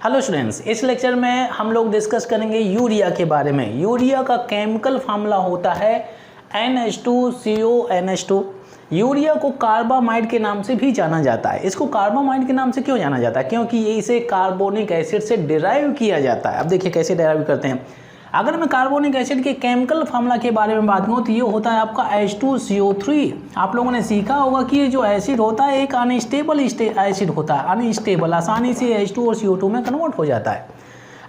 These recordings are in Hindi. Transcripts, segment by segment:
हेलो स्टूडेंट्स, इस लेक्चर में हम लोग डिस्कस करेंगे यूरिया के बारे में। यूरिया का केमिकल फार्मूला होता है NH2CONH2। यूरिया को कार्बामाइड के नाम से भी जाना जाता है। इसको कार्बामाइड के नाम से क्यों जाना जाता है? क्योंकि ये इसे कार्बोनिक एसिड से डिराइव किया जाता है। अब देखिए कैसे डिराइव करते हैं। अगर मैं कार्बोनिक एसिड के केमिकल फार्मूला के बारे में बात करूँ तो ये होता है आपका H2CO3। आप लोगों ने सीखा होगा कि ये जो एसिड होता है एक अनस्टेबल एसिड होता है, अनस्टेबल, आसानी से H2 और CO2 में कन्वर्ट हो जाता है।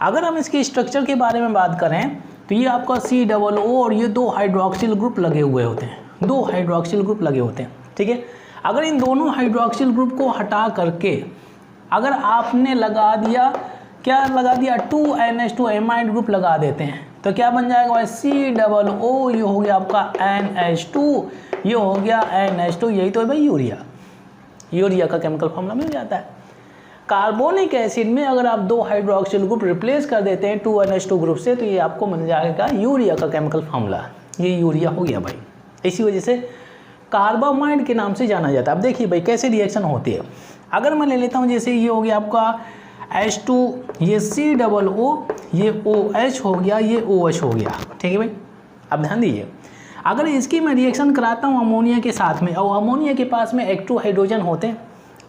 अगर हम इसके स्ट्रक्चर के बारे में बात करें तो ये आपका COO और ये दो हाइड्रोक्सिल ग्रुप लगे हुए होते हैं, दो हाइड्रोक्सिल ग्रुप लगे होते हैं, ठीक है। अगर इन दोनों हाइड्रोक्सिल ग्रुप को हटा करके अगर आपने लगा दिया, क्या लगा दिया, 2NH2 एमाइड ग्रुप लगा देते हैं तो क्या बन जाएगा भाई COO, ये हो गया आपका NH2, ये हो गया NH2, यही तो है भाई यूरिया। यूरिया का केमिकल फॉर्मूला मिल जाता है। कार्बोनिक एसिड में अगर आप दो हाइड्रोक्सिल ग्रुप रिप्लेस कर देते हैं 2NH2 ग्रुप से तो ये आपको मिल जाएगा यूरिया का केमिकल फॉर्मूला। ये यूरिया हो गया भाई। इसी वजह से कार्बामाइड के नाम से जाना जाता है। अब देखिए भाई कैसे रिएक्शन होती है। अगर मैं ले लेता हूँ जैसे ये हो गया आपका H2, ये COO, ये OH हो गया, ये OH हो गया, ठीक है भाई। अब ध्यान दीजिए, अगर इसकी मैं रिएक्शन कराता हूँ अमोनिया के साथ में और अमोनिया के पास में एक्टिव हाइड्रोजन होते हैं,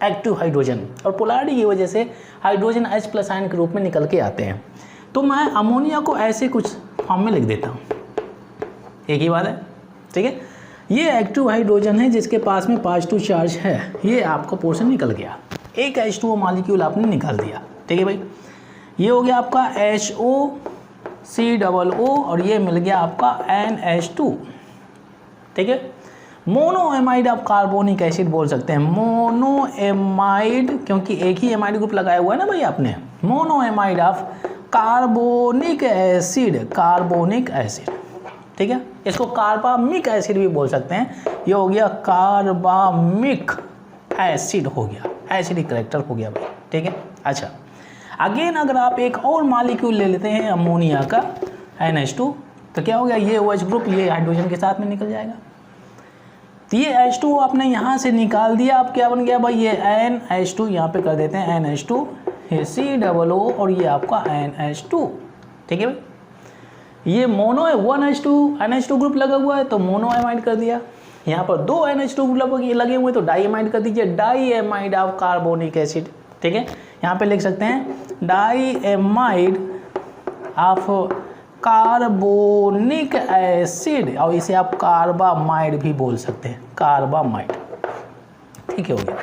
एक्टिव हाइड्रोजन, और पोलैरिटी की वजह से हाइड्रोजन H+ आयन के रूप में निकल के आते हैं, तो मैं अमोनिया को ऐसे कुछ फॉर्म में लिख देता हूँ। एक ही बात है, ठीक है। ये एक्टिव हाइड्रोजन है जिसके पास में पॉजिटिव चार्ज है, ये आपका पोर्शन निकल गया, एक H2O मॉलिक्यूल आपने निकाल दिया, ठीक है भाई। ये हो गया आपका HOCOO और ये मिल गया आपका NH2, ठीक है। मोनोएमाइड आप कार्बोनिक एसिड बोल सकते हैं, मोनोएमाइड, क्योंकि एक ही एमाइड ग्रुप लगाया हुआ है ना भाई आपने। Monoamide of carbonic acid, carbonic acid, ठीक है। इसको कार्बामिक एसिड भी बोल सकते हैं। ये हो गया कार्बामिक एसिड, हो गया एसिडिक कैरेक्टर हो गया भाई, ठीक है। अच्छा, अगेन अगर आप एक और मॉलिक्यूल ले लेते हैं अमोनिया का NH2 तो क्या हो गया, ये OH ग्रुप ये हाइड्रोजन के साथ में निकल जाएगा। तो ये H2 आपने यहाँ से निकाल दिया, अब क्या बन गया भाई, ये NH2 यहाँ पे कर देते हैं NH2, ये COO और ये आपका NH2, ठीक है भाई। ये मोनो है, 1H2 NH2 ग्रुप लगा हुआ है तो मोनोएमाइड कर दिया। यहाँ पर दो NH2 ग्रुप लगे हुए तो डाईएमाइड कर दीजिए, डाईएमाइड ऑफ कार्बोनिक एसिड, ठीक है। यहाँ पे लिख सकते हैं डाईएमाइड ऑफ कार्बोनिक एसिड, और इसे आप कार्बामाइड भी बोल सकते हैं, कार्बामाइड, ठीक है, हो गया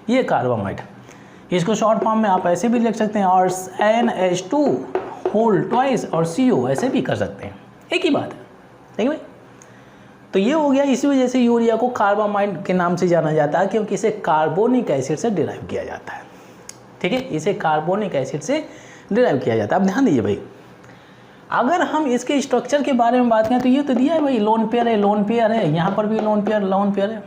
ये कार्बामाइड। इसको शॉर्ट फॉर्म में आप ऐसे भी लिख सकते हैं और NH2 होल ट्वाइस और CO ऐसे भी कर सकते हैं, एक ही बात है, ठीक है भाई। तो ये हो गया। इसी वजह से यूरिया को कार्बामाइड के नाम से जाना जाता है क्योंकि इसे कार्बोनिक एसिड से डिराइव किया जाता है, ठीक है। इसे कार्बोनिक एसिड से डिराइव किया जाता है। अब ध्यान दीजिए भाई, अगर हम इसके स्ट्रक्चर के बारे में बात करें तो ये तो दिया है भाई, लोन पेयर है, लोन पेयर है, यहाँ पर भी लोन पेयर है,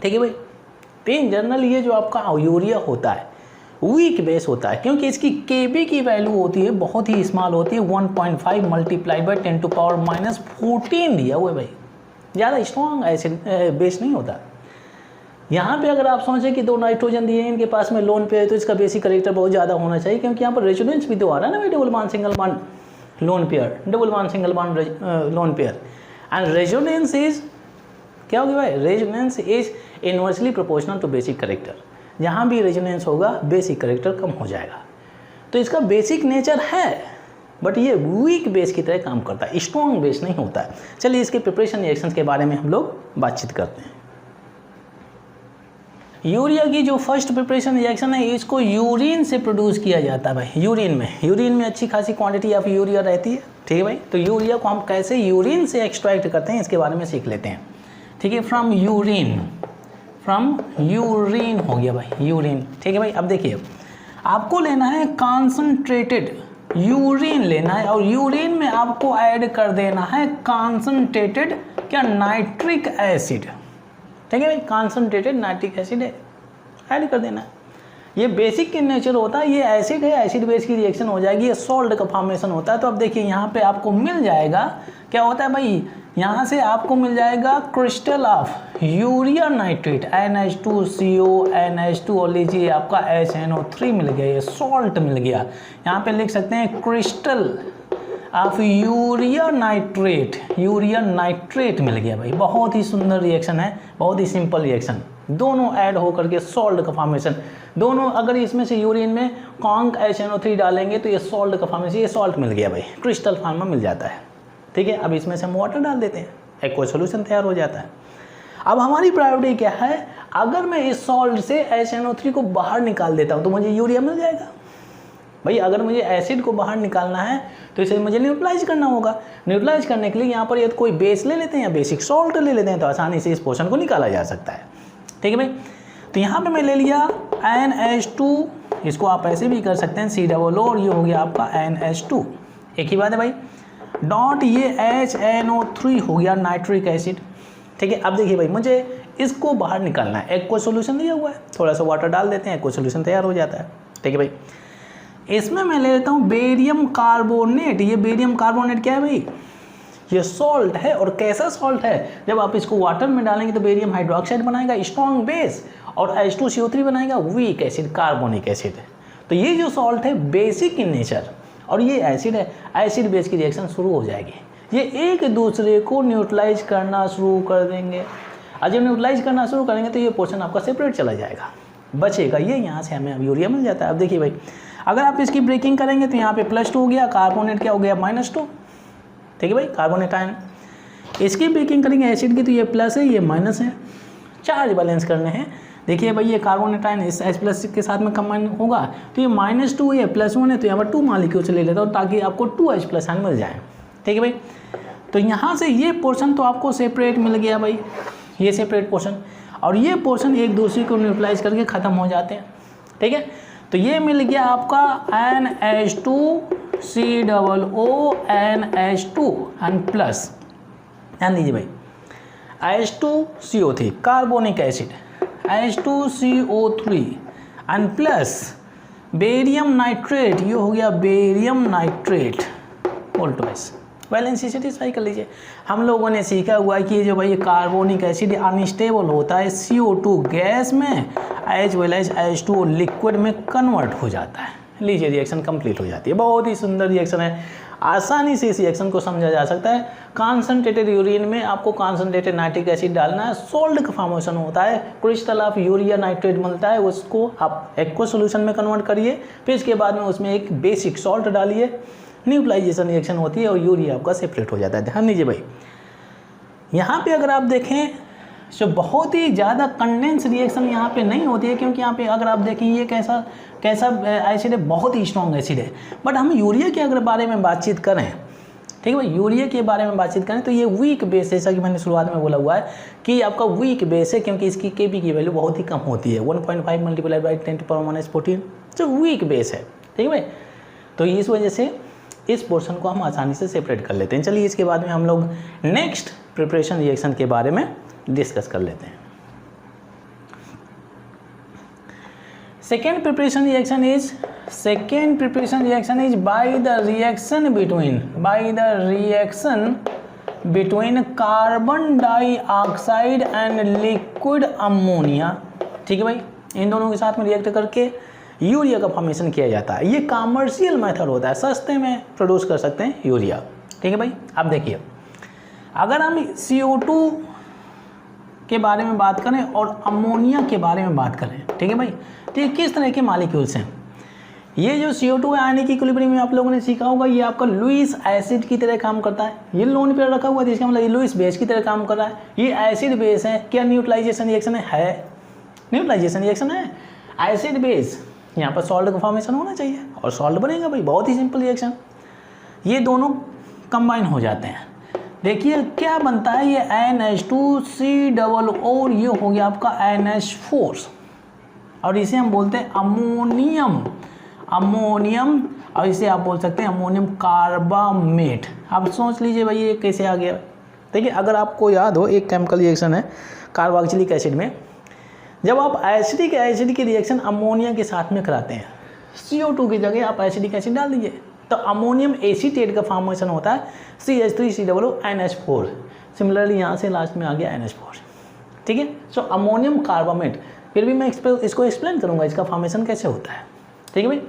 ठीक है भाई। तो इन जनरल ये जो आपका यूरिया होता है वीक बेस होता है क्योंकि इसकी Kb की वैल्यू होती है बहुत ही स्मॉल होती है, 1.5 मल्टीप्लाइड बाई 10⁻⁻14 दिया हुआ है भाई, ज़्यादा स्ट्रॉन्ग एसिड बेस नहीं होता। यहाँ पे अगर आप सोचें कि दो नाइट्रोजन दिए हैं, इनके पास में लोन पेयर है तो इसका बेसिक कैरेक्टर बहुत ज़्यादा होना चाहिए क्योंकि यहाँ पर रेजोनेंस भी तो आ रहा है ना भाई, double bond single bond lone pair, double bond single bond lone pair, and resonance is क्या होगी भाई, resonance is inversely proportional to basic character. जहाँ भी रेजोनेंस होगा बेसिक कैरेक्टर कम हो जाएगा। तो इसका बेसिक नेचर है बट ये वीक बेस की तरह काम करता है, स्ट्रॉन्ग बेस नहीं होता है। चलिए इसके प्रिपरेशन रिएक्शंस के बारे में हम लोग बातचीत करते हैं। यूरिया की जो फर्स्ट प्रिपरेशन रिएक्शन है इसको यूरिन से प्रोड्यूस किया जाता है भाई। यूरिन में अच्छी खासी क्वांटिटी ऑफ यूरिया रहती है, ठीक है भाई। तो यूरिया को हम कैसे यूरिन से एक्सट्रैक्ट करते हैं इसके बारे में सीख लेते हैं, ठीक है। फ्रॉम यूरिन हो गया भाई, यूरिन, ठीक है भाई। अब देखिए आपको लेना है कॉन्सनट्रेटेड यूरिन लेना है और यूरिन में आपको ऐड कर देना है कॉन्सनट्रेटेड क्या, नाइट्रिक एसिड, ठीक है भाई। कॉन्सनट्रेटेड नाइट्रिक एसिड ऐड कर देना है। ये बेसिक के नेचर होता है, ये एसिड है, एसिड बेस की रिएक्शन हो जाएगी, ये सॉल्ट का फॉर्मेशन होता है। तो अब देखिए यहाँ पे आपको मिल जाएगा क्या होता है भाई, यहाँ से आपको मिल जाएगा crystal of urea nitrate NH2CO NH2 और लीजिए आपका HNO3 मिल गया, ये सॉल्ट मिल गया। यहाँ पे लिख सकते हैं क्रिस्टल ऑफ यूरिया नाइट्रेट मिल गया भाई। बहुत ही सुंदर रिएक्शन है, बहुत ही सिंपल रिएक्शन, दोनों ऐड होकर के सॉल्ट का फॉर्मेशन। दोनों अगर इसमें से यूरिन में कॉन्क HNO3 डालेंगे तो ये सॉल्ट का फॉर्मेशन, ये सॉल्ट मिल गया भाई, क्रिस्टल फॉर्म में मिल जाता है। ठीक है, अब इसमें से हम वाटर डाल देते हैं, एक्वा सॉल्यूशन तैयार हो जाता है। अब हमारी प्रायोरिटी क्या है, अगर मैं इस सॉल्ट से HNO3 को बाहर निकाल देता हूँ तो मुझे यूरिया मिल जाएगा भाई। अगर मुझे एसिड को बाहर निकालना है तो इसे मुझे न्यूट्रलाइज करना होगा। न्यूट्रलाइज करने के लिए यहाँ पर यदि कोई बेस ले लेते हैं या बेसिक सॉल्ट ले लेते हैं तो आसानी से इस पोर्शन को निकाला जा सकता है। ठीक है भाई, तो यहाँ पे मैं ले लिया NH2, इसको आप ऐसे भी कर सकते हैं COO, और ये हो गया आपका NH2, एक ही बात है भाई, डॉट ये HNO3 हो गया नाइट्रिक एसिड। ठीक है, अब देखिए भाई मुझे इसको बाहर निकालना है, एक्वा सॉल्यूशन दिया हुआ है, थोड़ा सा वाटर डाल देते हैं, एक्वा सॉल्यूशन तैयार हो जाता है। ठीक है भाई, इसमें मैं ले लेता हूँ बेरियम कार्बोनेट। ये बेरियम कार्बोनेट क्या है भाई, ये सॉल्ट है। और कैसा सॉल्ट है, जब आप इसको वाटर में डालेंगे तो बेरियम हाइड्रोक्साइड बनाएगा स्ट्रॉन्ग बेस, और H2CO3 बनाएगा वीक एसिड कार्बोनिक एसिड। तो ये जो सॉल्ट है बेसिक इन नेचर, और ये एसिड है, एसिड बेस की रिएक्शन शुरू हो जाएगी, ये एक दूसरे को न्यूट्रलाइज करना शुरू कर देंगे। और जब न्यूट्रलाइज करना शुरू करेंगे तो ये पोर्शन आपका सेपरेट चला जाएगा, बचेगा ये, यहाँ से हमें अब यूरिया मिल जाता है। अब देखिए भाई, अगर आप इसकी ब्रेकिंग करेंगे तो यहाँ पे +2 हो गया, कार्बोनेट क्या हो गया -2। ठीक है भाई, कार्बोनेट आयन। इसकी ब्रेकिंग करेंगे एसिड की तो ये प्लस है, ये माइनस है, चार्ज बैलेंस करने हैं। देखिए भाई, ये कार्बोनेट आयन इस H+ के साथ में कंबाइन होगा तो ये -2 ये +1 है, तो यहाँ पर 2 मॉलिक्यूल्स ले लेता हूँ ताकि आपको 2H+ आयन मिल जाए। ठीक है भाई, तो यहाँ से ये पोर्शन तो आपको सेपरेट मिल गया भाई, ये सेपरेट पोर्शन, और ये पोर्शन एक दूसरे को न्यूट्रलाइज करके ख़त्म हो जाते हैं। ठीक है, तो ये मिल गया आपका NH2COO NH2 एंड प्लस, ध्यान दीजिए भाई, H2CO3 carbonic acid, H2CO3 and plus barium nitrate, ये हो गया बेरियम नाइट्रेट वोल्टोस। वैलेंसी सेटिस्फाई कर लीजिए। हम लोगों ने सीखा हुआ है कि ये जो भाई कार्बोनिक एसिड अनस्टेबल होता है CO2 गैस में, as well as H2O liquid में कन्वर्ट हो जाता है। लीजिए, रिएक्शन कंप्लीट हो जाती है। बहुत ही सुंदर रिएक्शन है, आसानी से इस रिएक्शन को समझा जा सकता है। कॉन्सनट्रेटेड यूरिन में आपको कॉन्सनट्रेटेड नाइट्रिक एसिड डालना है, सोल्ट का फॉर्मेशन होता है, क्रिस्टल ऑफ यूरिया नाइट्रेट मिलता है, उसको आप एक्वा सॉल्यूशन में कन्वर्ट करिए, फिर इसके बाद में उसमें एक बेसिक सॉल्ट डालिए, न्यूट्रलाइजेशन रिएक्शन होती है और यूरिया आपका सेपरेट हो जाता है। ध्यान दीजिए भाई, यहाँ पे अगर आप देखें तो बहुत ही ज़्यादा कंडेंस रिएक्शन यहाँ पे नहीं होती है, क्योंकि यहाँ पे अगर आप देखें ये कैसा एसिड है, बहुत ही स्ट्रॉन्ग एसिड है। बट हम यूरिया के अगर बारे में बातचीत करें, ठीक है भाई, यूरिया के बारे में बातचीत करें तो ये वीक बेस, जैसा कि मैंने शुरुआत में बोला हुआ है कि आपका वीक बेस है, क्योंकि इसकी Kb की वैल्यू बहुत ही कम होती है, 1.5 × 10⁻⁻14, जो वीक बेस है। ठीक है भाई, तो इस वजह से इस पोर्शन को हम आसानी से सेपरेट कर लेते हैं। चलिए, इसके बाद में हम लोग नेक्स्ट प्रिपरेशन रिएक्शन के बारे में डिस्कस कर लेते हैं। Second preparation reaction is by the reaction between carbon dioxide and liquid ammonia. ठीक है भाई, इन दोनों के साथ में रिएक्ट करके यूरिया का फॉर्मेशन किया जाता है। ये कमर्शियल मेथड होता है, सस्ते में प्रोड्यूस कर सकते हैं यूरिया। ठीक है भाई, अब देखिए, अगर हम CO2 के बारे में बात करें और अमोनिया के बारे में बात करें, ठीक है भाई, तो ये किस तरह के मॉलिक्यूल्स हैं। ये जो CO2 है, आयनिक इक्विलिब्रियम में आप लोगों ने सीखा होगा, ये आपका लुईस एसिड की तरह काम करता है। ये लोन पे रखा हुआ है, इसका मतलब ये लुईस बेस की तरह काम कर रहा है। ये एसिड बेस है, क्या न्यूट्रलाइजेशन रिएक्शन है? न्यूट्रलाइजेशन रिएक्शन है, एसिड बेस, यहाँ पर सॉल्ट का फॉर्मेशन होना चाहिए और सॉल्ट बनेगा भाई, बहुत ही सिंपल रिएक्शन। ये दोनों कंबाइन हो जाते हैं, देखिए क्या बनता है, ये NH2COO, ये हो गया आपका NH4, और इसे हम बोलते हैं अमोनियम, और इसे आप बोल सकते हैं अमोनियम कार्बामेट। आप सोच लीजिए भाई ये कैसे आ गया। देखिए, अगर आपको याद हो, एक केमिकल रिएक्शन है कार्बोक्सिलिक एसिड में, जब आप एसिडिक एसिड की रिएक्शन अमोनिया के साथ में कराते हैं, CO2 की जगह आप एसिडिक एसिड डाल दीजिए तो अमोनियम एसीटेट का फॉर्मेशन होता है CH3COO NH4। सिमिलरली यहाँ से लास्ट में आ गया NH4, ठीक है। सो अमोनियम कार्बामेट, फिर भी मैं इसको एक्सप्लेन करूँगा इसका फॉर्मेशन कैसे होता है, ठीक है भाई।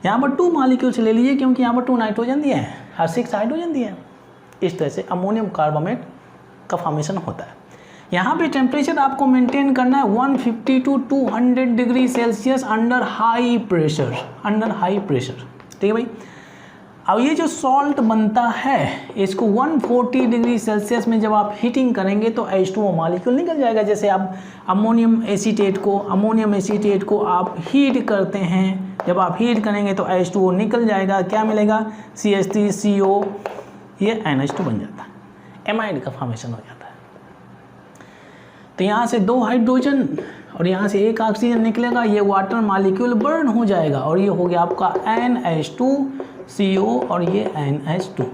यहाँ पर 2 मॉलिक्यूल्स ले लीजिए क्योंकि यहाँ पर 2 नाइट्रोजन दिए हैं और 6 हाइड्रोजन दिए हैं। इस तरह से अमोनियम कार्बामेट का फॉर्मेशन होता है। यहाँ पे टेम्परेचर आपको मेंटेन करना है 150 to 200 degree Celsius under high pressure, ठीक है भाई। अब ये जो सॉल्ट बनता है इसको 140 डिग्री सेल्सियस में जब आप हीटिंग करेंगे तो H2O मॉलिक्यूल निकल जाएगा। जैसे आप अमोनियम एसीटेट को आप हीट करते हैं, जब आप हीट करेंगे तो H2O निकल जाएगा, क्या मिलेगा CH3CO, ये NH2 बन जाता है, एमाइड का फॉर्मेशन हो जाता है। तो यहाँ से 2 हाइड्रोजन और यहाँ से 1 ऑक्सीजन निकलेगा, ये वाटर मॉलिक्यूल बर्न हो जाएगा और ये हो गया आपका NH2CO और ये NH2,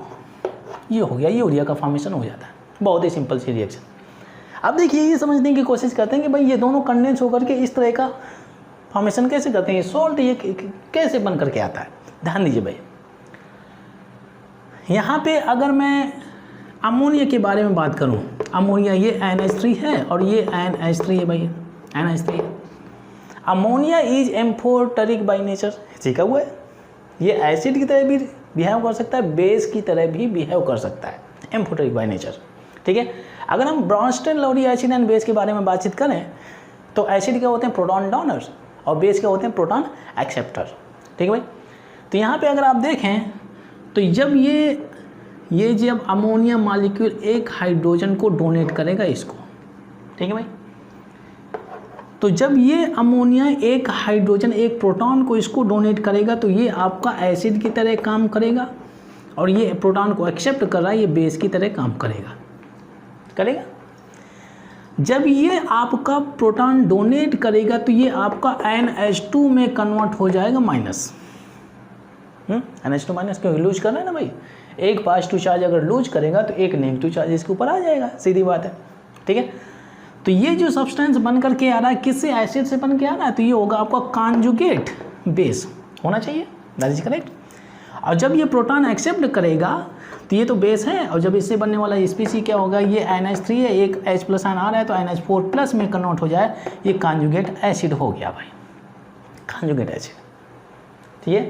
ये हो गया, ये यूरिया का फॉर्मेशन हो जाता है। बहुत ही सिंपल सी रिएक्शन। अब देखिए ये समझने की कोशिश करते हैं कि भाई ये दोनों कंडेंस होकर के इस तरह का फॉर्मेशन कैसे करते हैं, सॉल्ट ये कैसे बन करके आता है। ध्यान दीजिए भाई, यहाँ पे अगर मैं अमोनिया के बारे में बात करूँ, अमोनिया ये NH3 है और ये NH3 है भाई, NH3 है। Ammonia is amphoteric by nature, सीखा हुआ है। ये एसिड की तरह भी बिहेव कर सकता है, बेस की तरह भी बिहेव कर सकता है, एम्फोटेरिक बाई नेचर, ठीक है। अगर हम ब्रॉन्स्टेन लौरी एसिड एंड बेस के बारे में बातचीत करें तो एसिड क्या होते हैं, प्रोटॉन डोनर्स, और बेस क्या होते हैं, प्रोटॉन एक्सेप्टर, ठीक है भाई। तो यहाँ पे अगर आप देखें तो जब जब अमोनिया मॉलिक्यूल 1 हाइड्रोजन को डोनेट करेगा इसको, ठीक है भाई, तो जब ये अमोनिया 1 हाइड्रोजन 1 प्रोटॉन को इसको डोनेट करेगा तो ये आपका एसिड की तरह काम करेगा और ये प्रोटॉन को एक्सेप्ट कर रहा है, ये बेस की तरह काम करेगा। जब ये आपका प्रोटॉन डोनेट करेगा तो ये आपका NH2 में कन्वर्ट हो जाएगा माइनस, NH2 माइनस, क्योंकि लूज कर रहा है ना भाई, एक पॉजिटिव चार्ज अगर लूज करेगा तो एक नेगेटिव चार्ज इसके ऊपर आ जाएगा, सीधी बात है, ठीक है। तो ये जो सब्सटेंस बन करके आ रहा है किससे, एसिड से बन के आ रहा है, तो ये होगा आपका कॉन्जुगेट बेस होना चाहिए, दैट इज करेक्ट। और जब ये प्रोटॉन एक्सेप्ट करेगा तो ये तो बेस है, और जब इससे बनने वाला स्पीसी क्या होगा, ये NH3 है, एक H+ आयन आ रहा है तो NH4+ में कन्वर्ट हो जाए, ये कॉन्जुगेट एसिड हो गया भाई, कॉन्जुगेट एसिड, ठीक है।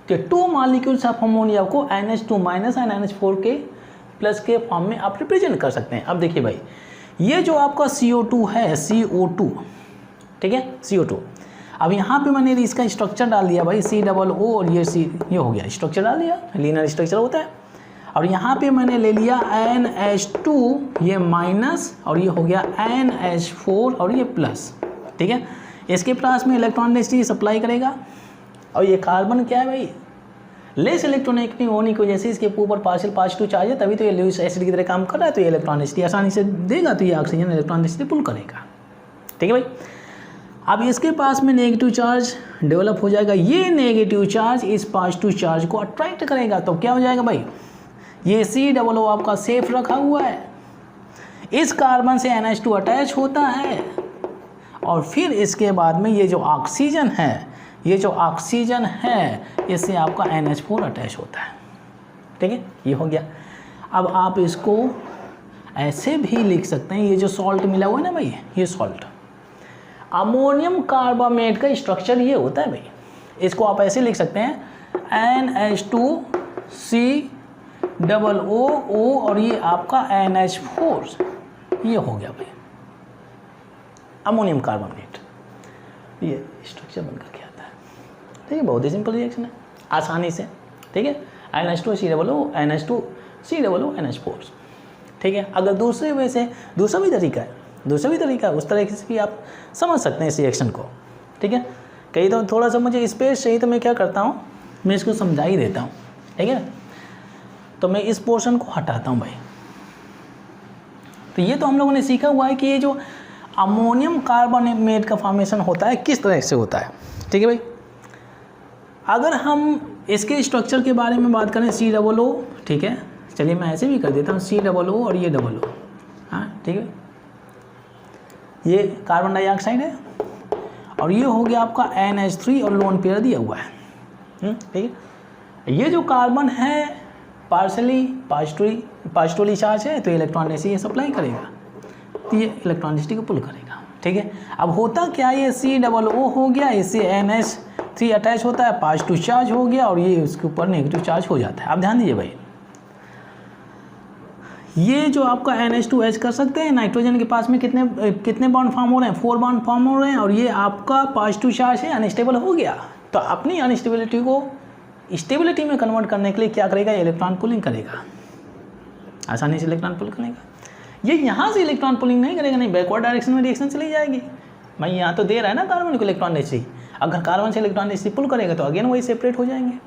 तो 2 मॉलिक्यूल्स ऑफ अमोनिया को NH2- एंड NH4+ के फॉर्म में आप रिप्रेजेंट कर सकते हैं। अब देखिए भाई, ये जो आपका CO2 है, CO2, ठीक है, CO2, अब यहाँ पे मैंने इसका स्ट्रक्चर डाल दिया भाई, COO और ये हो गया, स्ट्रक्चर डाल दिया, लीनियर स्ट्रक्चर होता है। और यहाँ पे मैंने ले लिया NH2, ये माइनस, और ये हो गया NH4 और ये प्लस, ठीक है। इसके पास में इलेक्ट्रॉन डेंसिटी सप्लाई करेगा, और ये कार्बन क्या है भाई, लेस इलेक्ट्रोनेगेटिव होने की वजह से इसके ऊपर पार्शियल पॉजिटिव चार्ज है, तभी तो ये लुईस एसिड की तरह काम कर रहा है, तो ये इलेक्ट्रॉन डेंसिटी आसानी से देगा, तो ये ऑक्सीजन इलेक्ट्रॉन डेंसिटी पुल करेगा, ठीक है भाई। अब इसके पास में नेगेटिव चार्ज डेवलप हो जाएगा, ये नेगेटिव चार्ज इस पॉजिटिव चार्ज को अट्रैक्ट करेगा, तो क्या हो जाएगा भाई, ये COO आपका सेफ रखा हुआ है, इस कार्बन से NH2 अटैच होता है, और फिर इसके बाद में ये जो ऑक्सीजन है, इससे आपका NH4 अटैच होता है, ठीक है, ये हो गया। अब आप इसको ऐसे भी लिख सकते हैं, ये जो सॉल्ट मिला हुआ है ना भाई, ये सॉल्ट, अमोनियम कार्बामेट का स्ट्रक्चर ये होता है भाई, इसको आप ऐसे लिख सकते हैं NH2COO और ये आपका NH4, ये हो गया भाई अमोनियम कार्बामेट, ये स्ट्रक्चर बन करके आता है, ठीक है। बहुत ही सिंपल रिएक्शन है, आसानी से, ठीक है। NH2COO NH2COO NH4, ठीक है। अगर दूसरे वे से दूसरा भी तरीका है, उस तरीके से भी आप समझ सकते हैं इस रिएक्शन को, ठीक है। कहीं तो थोड़ा सा मुझे स्पेस चाहिए तो मैं क्या करता हूँ, मैं इसको समझा ही देता हूँ, ठीक है। तो मैं इस पोर्शन को हटाता हूँ भाई। तो ये तो हम लोगों ने सीखा हुआ है कि ये जो अमोनियम कार्बोनेट का फॉर्मेशन होता है किस तरह से होता है, ठीक है भाई। अगर हम इसके स्ट्रक्चर के बारे में बात करें, COO, ठीक है, चलिए मैं ऐसे भी कर देता हूँ, COO और ये OO, हाँ ठीक है। ये कार्बन डाइऑक्साइड है और ये हो गया आपका NH3 और लोन पेयर दिया हुआ है, ठीक है। ये जो कार्बन है पार्शली पॉजिटिव वाली चार्ज है तो इलेक्ट्रॉन डेंसिटी सप्लाई करेगा, तो ये इलेक्ट्रॉन डेंसिटी को पुल करेगा। ठीक है, अब होता क्या, ये COO हो गया, इससे NH3 अटैच होता है, पॉजिटिव चार्ज हो गया और ये उसके ऊपर नेगेटिव चार्ज हो जाता है। अब ध्यान दीजिए भाई, ये जो आपका NH2H कर सकते हैं, नाइट्रोजन के पास में कितने बॉन्ड फॉर्म हो रहे हैं, 4 बॉन्ड फॉर्म हो रहे हैं, और ये आपका पॉजिटिव चार्ज है, अनस्टेबल हो गया। तो अपनी अनस्टेबिलिटी को स्टेबिलिटी में कन्वर्ट करने के लिए क्या करेगा, इलेक्ट्रॉन पुलिंग करेगा, आसानी से इलेक्ट्रॉन पुल करेगा। ये यहाँ से इलेक्ट्रॉन पुलिंग नहीं करेगा, नहीं बैकवर्ड डायरेक्शन में रिएक्शन चली जाएगी। मैं यहाँ तो दे रहा है ना कार्बन को इलेक्ट्रॉन डेंसिटी, अगर कार्बन से इलेक्ट्रॉन डेंसिटी पुल करेगा तो अगेन वही सेपरेट हो जाएंगे।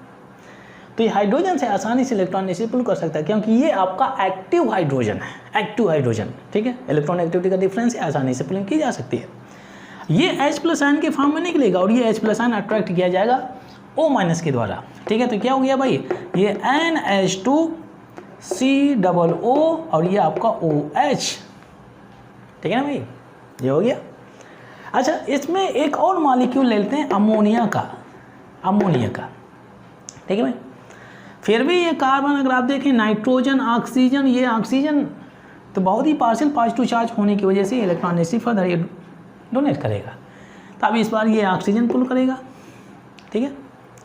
तो ये हाइड्रोजन से आसानी से इलेक्ट्रॉन डेंसिटी पुल कर सकता है, क्योंकि ये आपका एक्टिव हाइड्रोजन है, एक्टिव हाइड्रोजन। ठीक है, इलेक्ट्रॉन एक्टिविटी का डिफरेंस है, आसानी से पुलिंग की जा सकती है। ये H+ आयन के फॉर्म में निकलेगा और ये H+ आयन अट्रैक्ट किया जाएगा O- के द्वारा। ठीक है, तो क्या हो गया भाई, ये NH2COO और ये आपका OH। ठीक है ना भाई, ये हो गया। अच्छा, इसमें एक और मॉलिक्यूल ले लेते हैं अमोनिया का, ठीक है भाई। फिर भी ये कार्बन अगर आप देखें, नाइट्रोजन, ऑक्सीजन, ये ऑक्सीजन तो बहुत ही पार्शियल पॉजिटिव चार्ज होने की वजह से इलेक्ट्रॉन डेंसिटी फर्दर ये डोनेट करेगा। तो अब इस बार ये ऑक्सीजन पुल करेगा, ठीक है,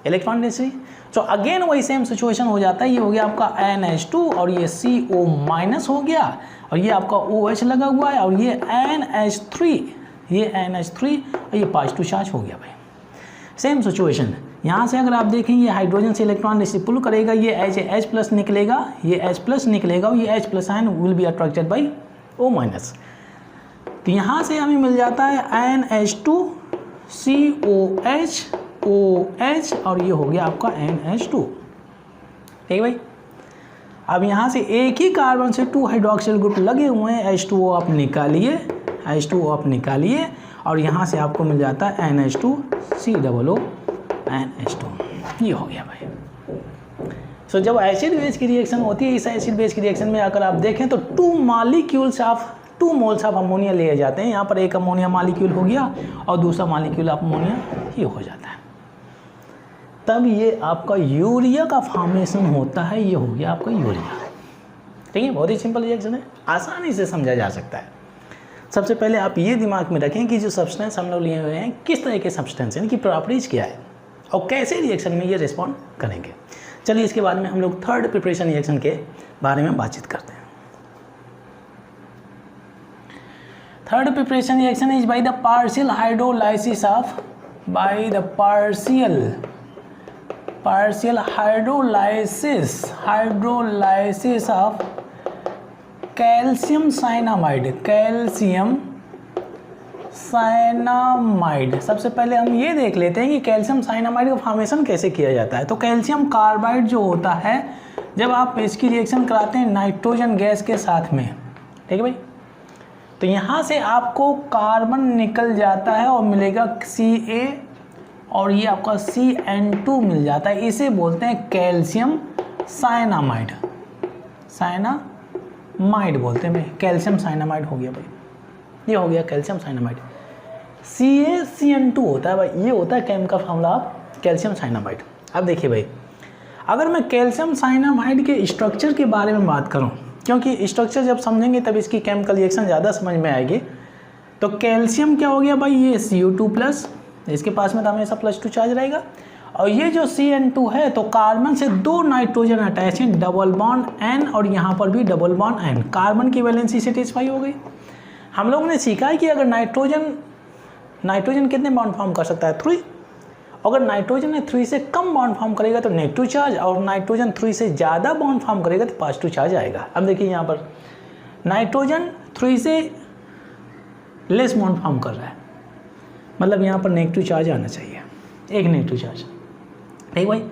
इलेक्ट्रॉन डेंसिटी। तो अगेन वही सेम सिचुएशन हो जाता है, ये हो गया आपका NH2 और ये CO- हो गया और ये आपका OH लगा हुआ है और ये NH3 और ये पॉजिटिव चार्ज हो गया भाई। सेम सिचुएशन यहाँ से अगर आप देखें, ये हाइड्रोजन से इलेक्ट्रॉन डेंसिटी पुल करेगा, ये H+ निकलेगा, ये H+ निकलेगा और ये H+ ion will be attracted by O-। तो यहाँ से हमें मिल जाता है NH2COH OH और ये हो गया आपका NH2। ठीक है भाई, अब यहाँ से एक ही कार्बन से 2 हाइड्रोक्सिल ग्रुप लगे हुए हैं, H2O आप निकालिए और यहाँ से आपको मिल जाता है NH2COO NH2। ये हो गया भाई। सो जब एसिड बेस की रिएक्शन होती है, इस एसिड बेस की रिएक्शन में अगर आप देखें तो 2 मोल्स ऑफ अमोनिया लिए जाते हैं। यहाँ पर एक अमोनिया मॉलिक्यूल हो गया और दूसरा मॉलिक्यूल अमोनिया ये हो जाता है, तब ये आपका यूरिया का फॉर्मेशन होता है। ये हो गया आपका यूरिया। ठीक है, बहुत ही सिंपल रिएक्शन है, आसानी से समझा जा सकता है। सबसे पहले आप ये दिमाग में रखें कि जो सब्सटेंस हम लोग लिए हुए हैं किस तरह के सब्सटेंस हैं, इनकी प्रॉपर्टीज क्या है और कैसे रिएक्शन में ये रिस्पॉन्ड करेंगे। चलिए इसके बाद में हम लोग थर्ड प्रिपरेशन रिएक्शन के बारे में बातचीत करते हैं। Third preparation reaction is by the partial hydrolysis of hydrolysis of calcium cyanamide. सबसे पहले हम ये देख लेते हैं कि कैल्शियम साइनामाइड का फॉर्मेशन कैसे किया जाता है। तो कैल्शियम कार्बाइड जो होता है, जब आप इसकी रिएक्शन कराते हैं नाइट्रोजन गैस के साथ में, ठीक है भाई, तो यहाँ से आपको कार्बन निकल जाता है और मिलेगा Ca और ये आपका CN2 मिल जाता है। इसे बोलते हैं कैल्शियम साइनामाइड बोलते हैं भाई। कैल्शियम साइनामाइड हो गया भाई, ये हो गया कैल्शियम साइनामाइड। CaCN2 होता है भाई, ये होता है chemical formula of calcium cyanamide. अब देखिए भाई, अगर मैं कैल्शियम साइनामाइड के स्ट्रक्चर के बारे में बात करूं, क्योंकि स्ट्रक्चर जब समझेंगे तब इसकी केमिकल रिएक्शन ज़्यादा समझ में आएगी। तो कैल्शियम क्या हो गया भाई, ये CO2+, इसके पास में तो हमेशा +2 चार्ज रहेगा। और ये जो CN2 है, तो कार्बन से 2 नाइट्रोजन अटैच हैं, डबल बॉन्ड N और यहाँ पर भी डबल बॉन्ड N। कार्बन की वैलेंसी सेटिस्फाई हो गई। हम लोगों ने सीखा है कि अगर नाइट्रोजन कितने बॉन्ड फॉर्म कर सकता है, 3। अगर नाइट्रोजन ने 3 से कम बॉन्ड फॉर्म करेगा तो नेगेटिव चार्ज, और नाइट्रोजन 3 से ज़्यादा बॉन्ड फॉर्म करेगा तो पॉजिटिव चार्ज आएगा। अब देखिए यहाँ पर नाइट्रोजन 3 से लेस बॉन्ड फॉर्म कर रहा है, मतलब यहाँ पर नेगेटिव चार्ज आना चाहिए, एक नेगेटिव चार्ज। ठीक भाई,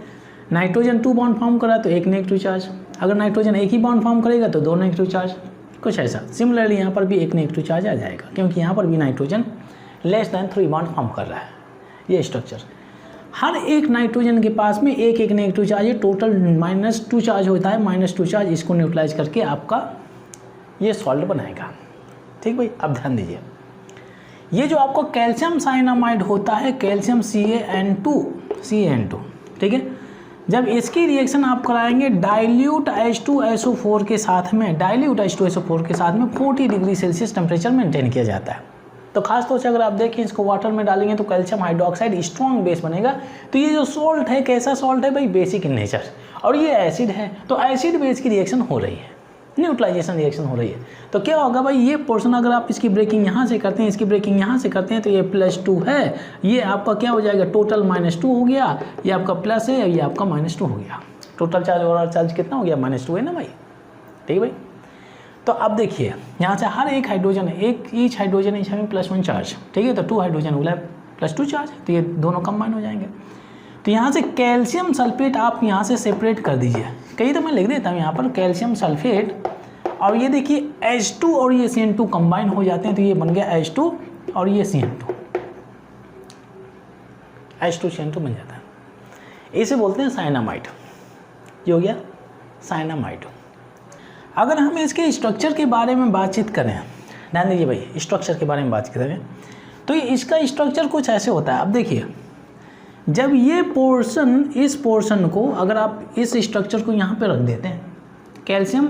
नाइट्रोजन 2 बॉन्ड फॉर्म कर रहा है तो एक नेगेटिव चार्ज। अगर नाइट्रोजन एक ही बॉन्ड फॉर्म करेगा तो 2 नेगेटिव चार्ज, कुछ ऐसा। सिमिलरली यहाँ पर भी एक नेगेटिव चार्ज आ जाएगा, क्योंकि यहाँ पर भी nitrogen less than 3 bond form कर रहा है। ये स्ट्रक्चर, हर एक नाइट्रोजन के पास में एक नेगेटिव चार्ज है, टोटल -2 चार्ज होता है। -2 चार्ज इसको न्यूट्रलाइज करके आपका ये सॉल्ट बनाएगा। ठीक भाई, अब ध्यान दीजिए, ये जो आपका कैल्शियम साइनामाइड होता है, कैल्शियम CaN2, ठीक है, जब इसकी रिएक्शन आप कराएंगे डाइल्यूट H2SO4 के साथ में, डाइल्यूट H2SO4 के साथ में 40 डिग्री सेल्सियस टेम्परेचर मेंटेन किया जाता है। तो खास तौर से अगर आप देखें इसको वाटर में डालेंगे तो कैल्शियम हाइड्रोक्साइड स्ट्रॉन्ग बेस बनेगा। तो ये जो सॉल्ट है कैसा सॉल्ट है भाई, बेसिक इन नेचर, और ये एसिड है, तो एसिड बेस की रिएक्शन हो रही है, न्यूट्रलाइजेशन रिएक्शन हो रही है। तो क्या होगा भाई, ये पोर्शन अगर आप इसकी ब्रेकिंग यहाँ से करते हैं, इसकी ब्रेकिंग यहाँ से करते हैं, तो ये +2 है, ये आपका क्या हो जाएगा, टोटल -2 हो गया, ये आपका प्लस है, ये आपका -2 हो गया। टोटल चार्ज और चार्ज कितना हो गया, -2 है ना भाई, ठीक है भाई। तो अब देखिए यहाँ से हर एक hydrogen, each hydrogen is having +1 charge, ठीक है, तो 2 हाइड्रोजन हो गया +2 चार्ज, तो ये दोनों कंबाइन हो जाएंगे। तो यहाँ से कैल्शियम सल्फेट आप यहाँ से सेपरेट कर दीजिए, कहीं तो मैं लिख देता हूँ यहाँ पर कैल्शियम सल्फेट, और ये देखिए H2 और ये CN2 कंबाइन हो जाते हैं, तो ये बन गया H2 और ये CN2, H2CN2 बन जाता है। इसे बोलते हैं साइनामाइड, ये हो गया साइनामाइड। अगर हम इसके स्ट्रक्चर के बारे में बातचीत करें, ध्यान दीजिए भाई, स्ट्रक्चर के बारे में बात करें तो इसका स्ट्रक्चर कुछ ऐसे होता है। अब देखिए जब ये पोर्शन, इस पोर्शन को अगर आप इस स्ट्रक्चर को यहाँ पे रख देते हैं, कैल्शियम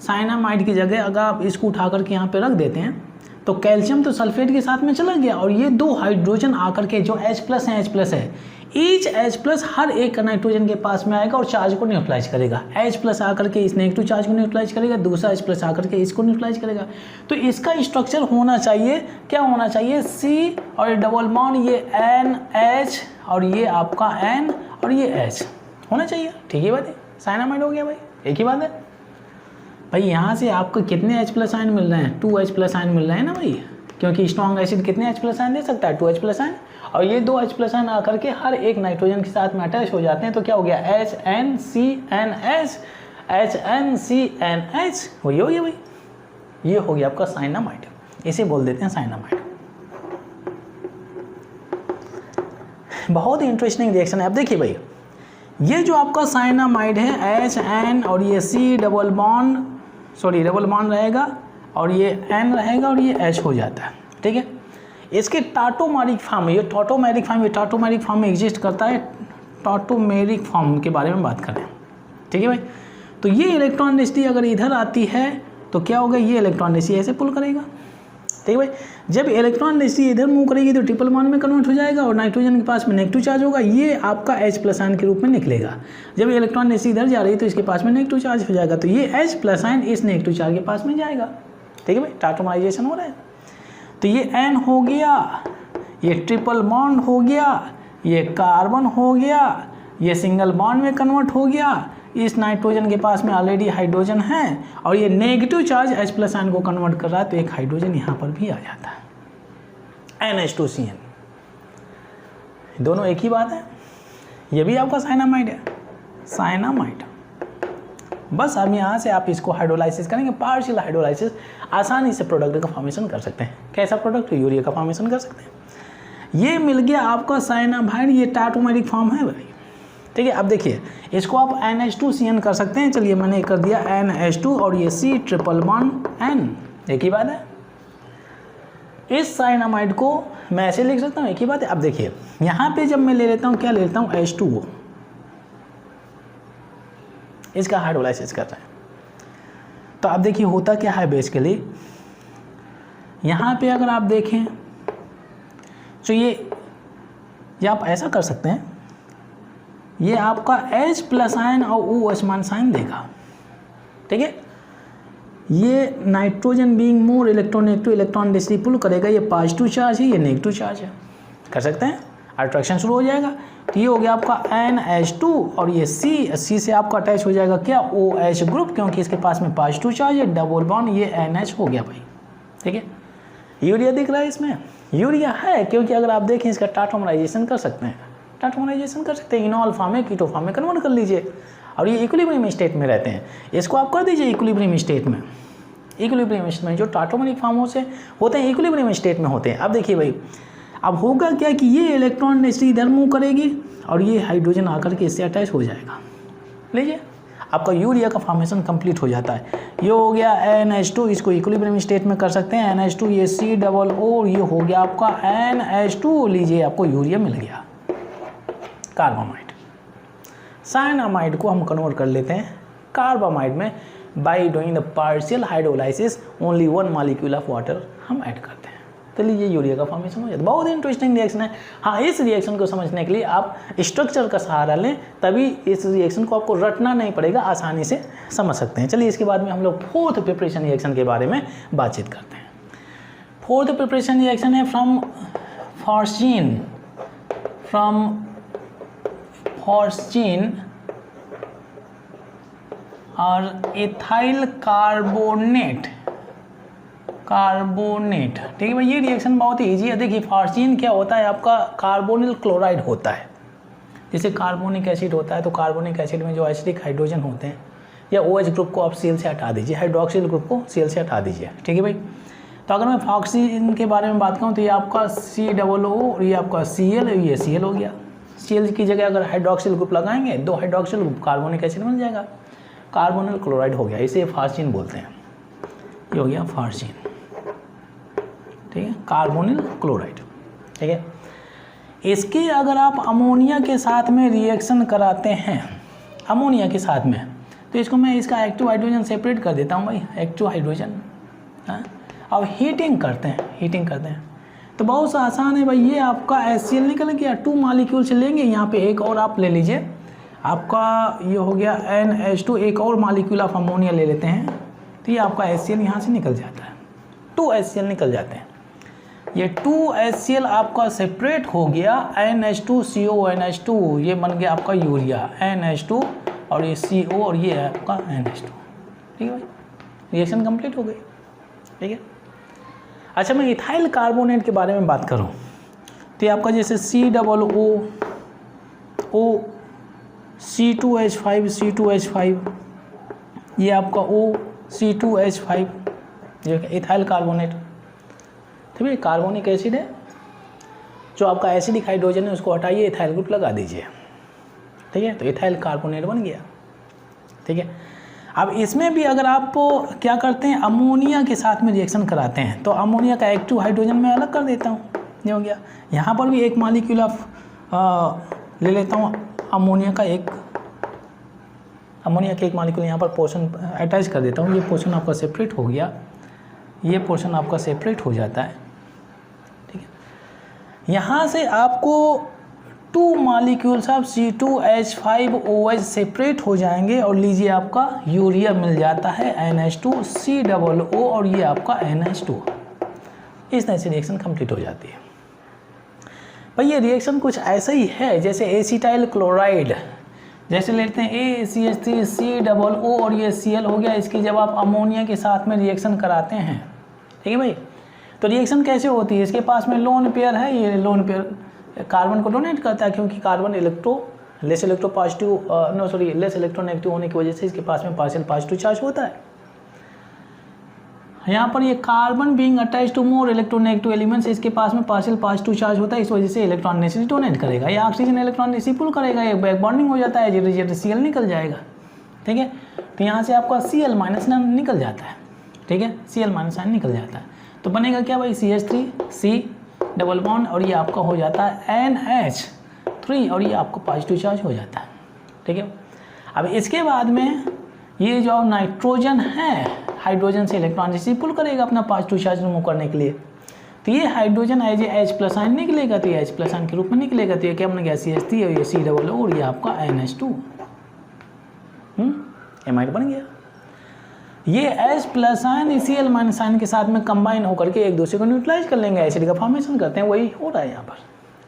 साइनामाइड की जगह अगर आप इसको उठा करके यहाँ पे रख देते हैं, तो कैल्शियम तो सल्फेट के साथ में चला गया, और ये 2 हाइड्रोजन आकर के जो H+ है, H+ है, ईच H+ हर एक नाइट्रोजन के पास में आएगा और चार्ज को न्यूट्रलाइज करेगा। H+ आकर के इस नेगेटिव चार्ज को न्यूट्रलाइज करेगा, दूसरा H+ आकर के इसको न्यूट्रलाइज करेगा। तो इसका स्ट्रक्चर होना चाहिए, क्या होना चाहिए, C और डबल बॉन्ड, ये NH और ये आपका N और ये H होना चाहिए, ठीक है बात है, साइनामाइड हो गया भाई, एक ही बात है भाई। यहाँ से आपको कितने H+ आयन मिल रहे हैं, 2 H+ आयन मिल रहे हैं ना भाई, क्योंकि स्ट्रॉन्ग एसिड कितने H+ आयन दे सकता है, 2 H+ आयन, और ये 2 H+ आयन आकर के हर एक नाइट्रोजन के साथ में अटैच हो जाते हैं, तो क्या हो गया, HNCNH, HNCNH, वही हो गया भाई, ये हो गया आपका साइनामाइड, इसे बोल देते हैं साइनामाइड। बहुत ही इंटरेस्टिंग रिएक्शन है। अब देखिए भाई, ये जो आपका साइनामाइड है, HN और ये C डबल बॉन्ड रहेगा, और ये N रहेगा, और ये H हो जाता है, ठीक है। इसके टाटोमेरिक फॉर्म, ये टाटोमेरिक फॉर्म में एग्जिस्ट करता है, टाटोमेरिक फॉर्म के बारे में बात करें, ठीक है भाई। तो ये इलेक्ट्रॉन डेंसिटी अगर इधर आती है तो क्या होगा, ये इलेक्ट्रॉन डेंसिटी ऐसे पुल करेगा, ठीक है भाई। जब इलेक्ट्रॉन डेंसिटी इधर मूव करेगी तो ट्रिपल बॉन्ड में कन्वर्ट हो जाएगा, और नाइट्रोजन के पास में नेगेटिव चार्ज होगा, ये आपका H+ आयन के रूप में निकलेगा। जब इलेक्ट्रॉन डेंसिटी इधर जा रही है तो इसके पास में नेगेटिव चार्ज हो जाएगा, तो ये H+ आयन इस नेगेटिव चार्ज के पास में जाएगा, ठीक है भाई, टाटोमाइजेशन हो रहा है। तो ये N हो गया, ये ट्रिपल बॉन्ड हो गया, ये कार्बन हो गया, ये सिंगल बॉन्ड में कन्वर्ट हो गया, इस नाइट्रोजन के पास में ऑलरेडी हाइड्रोजन है, और ये नेगेटिव चार्ज H+ आयन को कन्वर्ट कर रहा है, तो एक हाइड्रोजन यहाँ पर भी आ जाता है, NH2CN, दोनों एक ही बात है। ये भी आपका साइनामाइड है, साइनामाइड। बस अब यहाँ से आप इसको हाइड्रोलाइसिस करेंगे, पार्शियल हाइड्रोलाइसिस, आसानी से प्रोडक्ट का फॉर्मेशन कर सकते हैं। कैसा प्रोडक्ट, यूरिया का फॉर्मेशन कर सकते हैं। ये मिल गया आपका साइनामाइड, ये टाटोमेरिक फॉर्म है भाई, ठीक है। अब देखिए इसको आप NH2CN कर सकते हैं, चलिए मैंने कर दिया NH2 और ये C ट्रिपल बॉन्ड N, एक ही बात है। इस साइनामाइड को मैं ऐसे लिख सकता हूँ, एक ही बात है। अब देखिए यहाँ पे जब मैं ले लेता हूँ, क्या ले लेता हूँ, H2O, इसका हाइड्रोलाइसिस कर रहे हैं। तो अब देखिए होता क्या है बेसिकली, यहाँ पे अगर आप देखें तो ये आप ऐसा कर सकते हैं, ये आपका H+ आयन और OH- साइन देगा, ठीक है। ये nitrogen being more electronegative, electron density pull करेगा, ये पॉजिटिव चार्ज है, ये नेगेटिव चार्ज है, कर सकते हैं, अट्रैक्शन शुरू हो जाएगा। तो ये हो गया आपका NH2 और ये C से आपका अटैच हो जाएगा क्या, OH ग्रुप, क्योंकि इसके पास में पॉजिटिव चार्ज है, डबल बॉन्ड, ये NH हो गया भाई, ठीक है। यूरिया दिख रहा है, इसमें यूरिया है, क्योंकि अगर आप देखें इसका टाटोमराइजेशन कर सकते हैं, इनॉल फॉर्म में कीटो फॉर्म में कन्वर्ट कर लीजिए, और ये इक्विलिब्रियम स्टेट में रहते हैं, इसको आप कर दीजिए इक्विलिब्रियम स्टेट में। इक्विलिब्रियम स्टेट में जो टाटोमेरिक फॉर्म से होते हैं इक्विलिब्रियम स्टेट में होते हैं। अब देखिए भाई, अब होगा क्या कि ये इलेक्ट्रॉन डेंसिटी इधर मूव करेगी और ये हाइड्रोजन आकर के इससे अटैच हो जाएगा, लीजिए आपका यूरिया का फॉर्मेशन कंप्लीट हो जाता है। ये हो गया NH2, इसको इक्विलिब्रियम स्टेट में कर सकते हैं, NH2, ये C+O, ये हो गया आपका NH2, लीजिए आपको यूरिया मिल गया, कार्बामाइड। साइनामाइड को हम कन्वर्ट कर लेते हैं कार्बामाइड में by doing the partial hydrolysis only 1 molecule of water हम ऐड करते हैं। तो ये यूरिया का फॉर्मेशन हो जाता है। बहुत ही इंटरेस्टिंग रिएक्शन है। हाँ, इस रिएक्शन को समझने के लिए आप स्ट्रक्चर का सहारा लें, तभी इस रिएक्शन को आपको रटना नहीं पड़ेगा, आसानी से समझ सकते हैं। चलिए इसके बाद में हम लोग फोर्थ प्रिपरेशन रिएक्शन के बारे में बातचीत करते हैं। फोर्थ प्रिपरेशन रिएक्शन है फ्रॉम फॉस्जीन और एथाइल कार्बोनेट। ठीक है भाई, ये रिएक्शन बहुत ही ईजी है। देखिए फॉस्जीन क्या होता है, आपका कार्बोनिल क्लोराइड होता है। जैसे कार्बोनिक एसिड होता है, तो कार्बोनिक एसिड में जो एसिडिक हाइड्रोजन होते हैं, या OH ग्रुप को आप Cl से हटा दीजिए, हाइड्रोक्सिल ग्रुप को Cl से हटा दीजिए। ठीक है भाई, तो अगर मैं फॉस्जीन के बारे में बात करूँ तो ये आपका COO और ये आपका Cl, ये Cl हो गया। Cl की जगह अगर हाइड्रोक्सिल ग्रुप लगाएंगे, 2 हाइड्रोक्सिल ग्रुप, कार्बोनिक एसिड बन जाएगा, कार्बोनिल क्लोराइड हो गया। इसे फॉस्जीन बोलते हैं। ये हो गया फॉस्जीन, ठीक है, कार्बोनिल क्लोराइड। ठीक है, इसके अगर आप अमोनिया के साथ में रिएक्शन कराते हैं, अमोनिया के साथ में, तो इसको मैं इसका एक्टिव हाइड्रोजन सेपरेट कर देता हूँ भाई, एक्टिव हाइड्रोजन। हाँ, अब हीटिंग करते हैं तो बहुत सा आसान है भाई। ये आपका HCl निकल गया, 2 मॉलिक्यूल से लेंगे, यहाँ पे एक और आप ले लीजिए, आपका ये हो गया NH2, एक और मॉलिक्यूल आप अमोनिया ले लेते हैं, तो ये आपका HCl यहाँ से निकल जाता है, 2 HCl निकल जाते हैं। ये 2 HCl आपका सेपरेट हो गया, NH2CONH2, ये बन गया आपका यूरिया, NH2 और ये CO और ये है आपका NH2। ठीक है भाई, रिएक्शन कंप्लीट हो गई। ठीक है, अच्छा मैं इथाइल कार्बोनेट के बारे में बात करूं तो ये आपका जैसे COO C2H5, ये आपका OC2H5, ये इथाइल कार्बोनेट। ठीक है, कार्बोनिक एसिड है, जो आपका एसिडिक हाइड्रोजन है उसको हटाइए, इथाइल ग्रुप लगा दीजिए। ठीक है, तो इथाइल कार्बोनेट बन गया। ठीक है, अब इसमें भी अगर आप क्या करते हैं, अमोनिया के साथ में रिएक्शन कराते हैं, तो अमोनिया का एक्टिव हाइड्रोजन मैं अलग कर देता हूँ, ये हो गया। यहाँ पर भी एक मॉलिक्यूल ऑफ ले लेता हूँ अमोनिया का एक मॉलिक्यूल यहाँ पर पोर्शन अटैच कर देता हूँ। ये पोर्शन आपका सेपरेट हो गया, ये पोर्शन आपका सेपरेट हो जाता है। ठीक है, यहाँ से आपको 2 मॉलिक्यूल्स ऑफ C2H5OH सेपरेट हो जाएंगे और लीजिए आपका यूरिया मिल जाता है NH2COO और ये आपका NH2। इस तरह से रिएक्शन कंप्लीट हो जाती है भाई। ये रिएक्शन कुछ ऐसा ही है जैसे एसिटाइल क्लोराइड, जैसे लेते हैं ACH3COO और ये Cl हो गया। इसकी जब आप अमोनिया के साथ में रिएक्शन कराते हैं, ठीक है भाई, तो रिएक्शन कैसे होती है, इसके पास में लोन पेयर है, ये लोन पेयर कार्बन को डोनेट करता है, क्योंकि कार्बन लेस इलेक्ट्रोनेगेटिव होने की वजह से इसके पास में पार्शियल पॉजिटिव चार्ज होता है। यहाँ पर ये carbon being attach to more electronegative elements, इसके पास में पार्शियल पॉजिटिव चार्ज होता है, इस वजह से इलेक्ट्रॉन ने डोनेट करेगा, या ऑक्सीजन इलेक्ट्रॉन रिसीपुल करेगा, ये बैक बॉन्डिंग हो जाता है, Cl निकल जाएगा। ठीक है, तो यहाँ से आपका Cl- निकल जाता है। ठीक है, Cl- निकल जाता है, तो बनेगा क्या भाई, CH3C डबल बॉन्ड और ये आपका हो जाता है NH3 और ये आपको पॉजिटिव चार्ज हो जाता है। ठीक है, अब इसके बाद में ये जो नाइट्रोजन है, हाइड्रोजन से इलेक्ट्रॉन रिसीपुल करेगा अपना पॉजिटिव चार्ज रिमूव करने के लिए, तो ये हाइड्रोजन एज H+ आयन निकलेगा, तो ये H+ आयन के रूप में निकलेगा, तो ये क्या बन गया, CH3 और ये COO और ये आपका NH2 एमाइड बन गया। ये H+ आयन Cl- आयन के साथ में कंबाइन होकर के एक दूसरे को न्यूट्रलाइज कर लेंगे, एसिड का फॉर्मेशन करते हैं, वही हो रहा है यहाँ पर।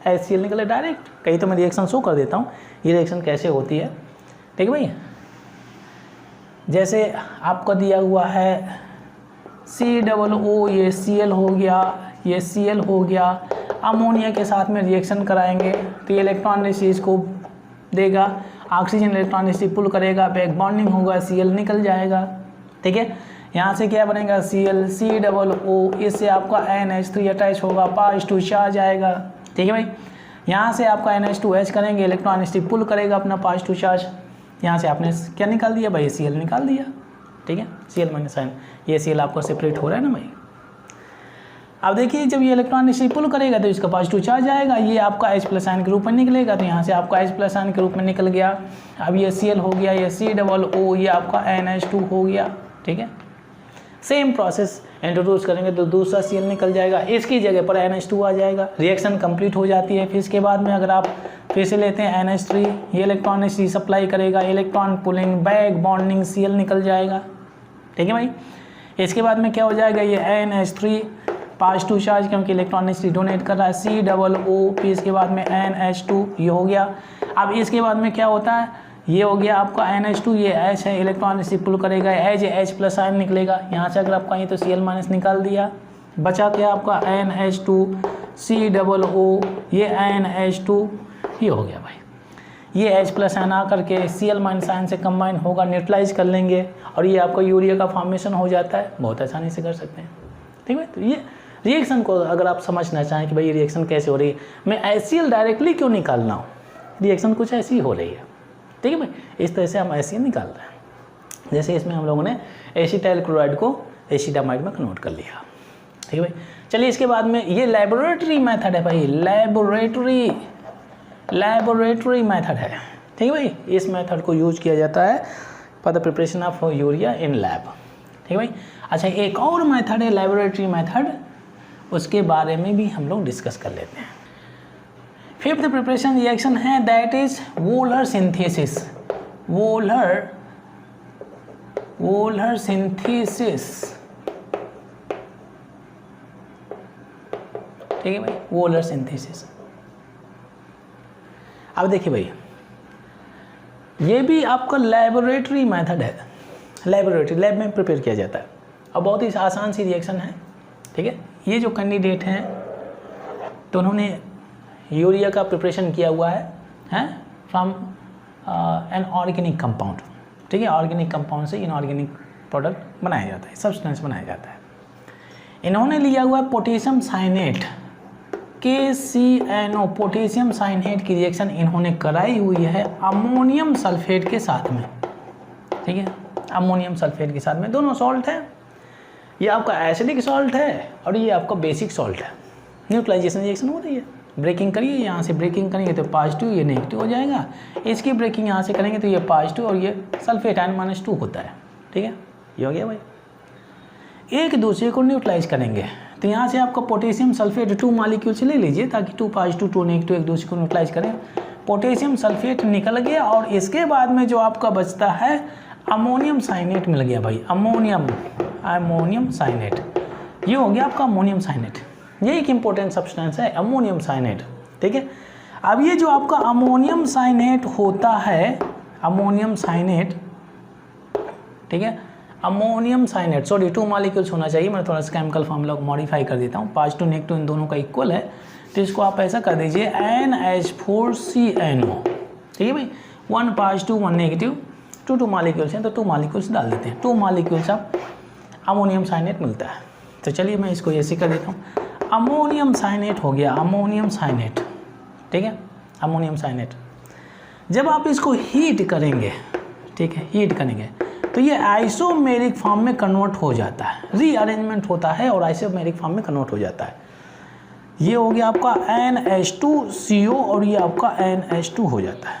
HCl निकले डायरेक्ट, कहीं तो मैं रिएक्शन शो कर देता हूँ ये रिएक्शन कैसे होती है। ठीक है भाई, जैसे आपको दिया हुआ है COO, ये Cl हो गया, ये Cl हो गया, अमोनिया के साथ में रिएक्शन कराएंगे तो ये इलेक्ट्रॉन इसको देगा, ऑक्सीजन इलेक्ट्रॉन रिसीपुल करेगा, बैक बॉन्डिंग होगा, Cl निकल जाएगा। ठीक है, यहाँ से क्या बनेगा, COO, इससे आपका NH3 अटैच होगा, पॉजिटिव चार्ज आएगा। ठीक है भाई, यहाँ से आपका NH2H करेंगे, इलेक्ट्रॉन रिसीपुल करेगा अपना पॉजिटिव चार्ज, यहाँ से आपने क्या निकाल दिया भाई, Cl निकाल दिया। ठीक है, Cl- आयन, ये Cl आपको सेपरेट हो रहा है ना भाई। अब देखिए जब ये इलेक्ट्रॉन इसे पुल करेगा तो इसका पॉजिटिव चार्ज आएगा, ये आपका H+ आयन के रूप में निकलेगा, तो यहाँ से आपका H+ आयन के रूप में निकल गया। अब ये Cl हो गया, ये COO, ये आपका NH2 हो गया। ठीक है, सेम प्रोसेस इंट्रोड्यूस करेंगे तो दूसरा Cl निकल जाएगा, इसकी जगह पर NH2 आ जाएगा, रिएक्शन कंप्लीट हो जाती है। फिर इसके बाद में अगर आप फिर से लेते हैं NH3, ये इलेक्ट्रॉन इसी सप्लाई करेगा, electron pulling back bonding Cl निकल जाएगा। ठीक है भाई, इसके बाद में क्या हो जाएगा, ये NH3 पॉजिटिव चार्ज क्योंकि इलेक्ट्रॉन इसलिए डोनेट कर रहा है, COO, फिर इसके बाद में NH2 ये हो गया। अब इसके बाद में क्या होता है, ये हो गया आपका NH2, ये H है, इलेक्ट्रॉन इसे पुल करेगा, H+ आयन निकलेगा, यहाँ से अगर आप कहीं तो Cl- निकाल दिया, बचा क्या आपका NH2 COO, ये NH2 ये हो गया भाई। ये H+ आयन आकर के Cl- आयन से कंबाइन होगा, न्यूट्रलाइज कर लेंगे और ये आपका यूरिया का फॉर्मेशन हो जाता है। बहुत आसानी से कर सकते हैं। ठीक है, तो ये रिएक्शन को अगर आप समझना चाहें कि भाई ये रिएक्शन कैसे हो रही है, मैं HCl डायरेक्टली क्यों निकालना हूँ, रिएक्शन कुछ ऐसी हो रही है। ठीक है भाई, इस तरह से हम HCl निकाल रहे हैं। जैसे इसमें हम लोगों ने एसिटाइल क्लोराइड को एसिटामाइड में कन्वर्ट कर लिया। ठीक है भाई, चलिए इसके बाद में ये लैबोरेटरी मेथड है भाई, लैबोरेटरी मेथड है। ठीक है भाई, इस मेथड को यूज किया जाता है for the preparation of urea in lab. ठीक है भाई, अच्छा एक और मेथड है लैबोरेटरी मेथड, उसके बारे में भी हम लोग डिस्कस कर लेते हैं। फिफ्थ प्रिपरेशन रिएक्शन है that is volar synthesis. Volar synthesis. ठीक है भाई, वोलर सिंथेसिस। अब देखिए भाई, ये भी आपका लैबोरेटरी मेथड है, लैब में प्रिपेयर किया जाता है और बहुत ही आसान सी रिएक्शन है। ठीक है, ये जो कैंडिडेट हैं तो उन्होंने यूरिया का प्रिपरेशन किया हुआ है फ्रॉम एन ऑर्गेनिक कंपाउंड। ठीक है, ऑर्गेनिक कंपाउंड से इनऑर्गेनिक प्रोडक्ट बनाया जाता है, सब्सटेंस बनाया जाता है। इन्होंने लिया हुआ है potassium cyanate, KCNO, potassium cyanate की रिएक्शन इन्होंने कराई हुई है अमोनियम सल्फेट के साथ में। ठीक है, अमोनियम सल्फेट के साथ में, दोनों सॉल्ट है, ये आपका एसिडिक सॉल्ट है और ये आपका बेसिक सॉल्ट है। न्यूट्रलाइजेशन रिएक्शन हो रही है, ब्रेकिंग करिए, यहाँ से ब्रेकिंग करेंगे तो पॉजिटिव, ये नेगेटिव हो जाएगा। इसकी ब्रेकिंग यहाँ से करेंगे तो ये पॉजिटिव और ये सल्फेट आयन -2 होता है। ठीक है, ये हो गया भाई। एक दूसरे को न्यूट्रलाइज करेंगे तो यहाँ से आपका पोटेशियम सल्फेट 2 मॉलिक्यूल से ले लीजिए ताकि 2 पॉजिटिव 2 नेगेटिव एक दूसरे को न्यूट्रलाइज करें। पोटेशियम सल्फेट निकल गया और इसके बाद में जो आपका बचता है अमोनियम साइनेट मिल गया भाई, अमोनियम साइनेट, ये हो गया आपका अमोनियम साइनेट। ये एक इंपॉर्टेंट सब्सटेंस है अमोनियम साइनेट। ठीक है, अब ये जो आपका अमोनियम साइनेट होता है, अमोनियम साइनेट, ठीक है, अमोनियम साइनेट, सॉरी 2 मॉलिक्यूल्स होना चाहिए, मैं थोड़ा सा केमिकल फॉर्मूला को मॉडिफाई कर देता हूँ, पॉजिटिव नेगेटिव इन दोनों का इक्वल है, तो इसको आप ऐसा कर दीजिए NH4CNO। ठीक है भाई, 1 पॉजिटिव 1 नेगेटिव, 2 मॉलिक्यूल्स हैं तो 2 मॉलिक्यूल्स डाल देते हैं, 2 मॉलिक्यूल्स आप अमोनियम साइनेट मिलता है। तो चलिए मैं इसको ऐसे कर देता हूँ, अमोनियम साइनेट हो गया, अमोनियम साइनेट। ठीक है, अमोनियम साइनेट। जब आप इसको हीट करेंगे, ठीक है, हीट करेंगे तो ये आइसोमेरिक फॉर्म में कन्वर्ट हो जाता है, रीअरेंजमेंट होता है और आइसोमेरिक फॉर्म में कन्वर्ट हो जाता है। ये हो गया आपका NH2CO और ये आपका NH2 हो जाता है।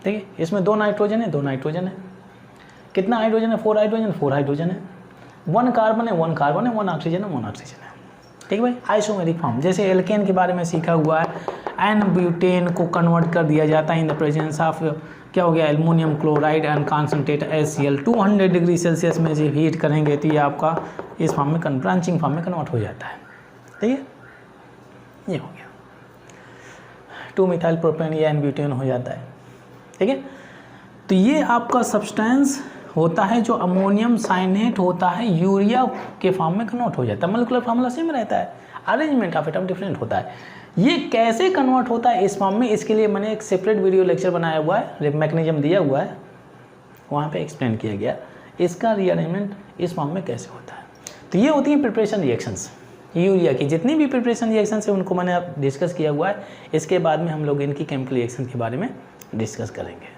ठीक है, इसमें 2 नाइट्रोजन है, 2 नाइट्रोजन है, कितना हाइड्रोजन है, 4 हाइड्रोजन, 4 हाइड्रोजन है, 1 कार्बन है, 1 कार्बन है, 1 ऑक्सीजन है, 1 ऑक्सीजन है। ठीक है भाई, आइसोमेरिक फॉर्म, जैसे एल्केन के बारे में सीखा हुआ है, एन ब्यूटेन को कन्वर्ट कर दिया जाता है इन द प्रेजेंस ऑफ क्या हो गया, aluminium chloride and concentrate HCl। 200 degree Celsius में जब हीट करेंगे तो ये आपका इस फॉर्म में ब्रांचिंग फॉर्म में कन्वर्ट हो जाता है। ठीक है, ये हो गया 2 मिथाइल प्रोपेन, ये एन ब्यूटेन हो जाता है। ठीक है, तो ये आपका सब्सटेंस होता है जो अमोनियम साइनेट होता है, यूरिया के फॉर्म में कन्वर्ट हो जाता है, मोलिकुलर फार्मूला सेम रहता है, अरेंजमेंट ऑफ एटम डिफरेंट होता है। ये कैसे कन्वर्ट होता है इस फॉर्म में, इसके लिए मैंने एक सेपरेट वीडियो लेक्चर बनाया हुआ है, मैकेनिज्म दिया हुआ है, वहाँ पे एक्सप्लेन किया गया इसका रीअरेंजमेंट इस फॉर्म में कैसे होता है। तो ये होती हैं प्रिपरेशन रिएक्शंस, यूरिया की जितनी भी प्रिपरेशन रिएक्शंस है उनको मैंने डिस्कस किया हुआ है। इसके बाद में हम लोग इनकी केमिकल रिएक्शन के बारे में डिस्कस करेंगे।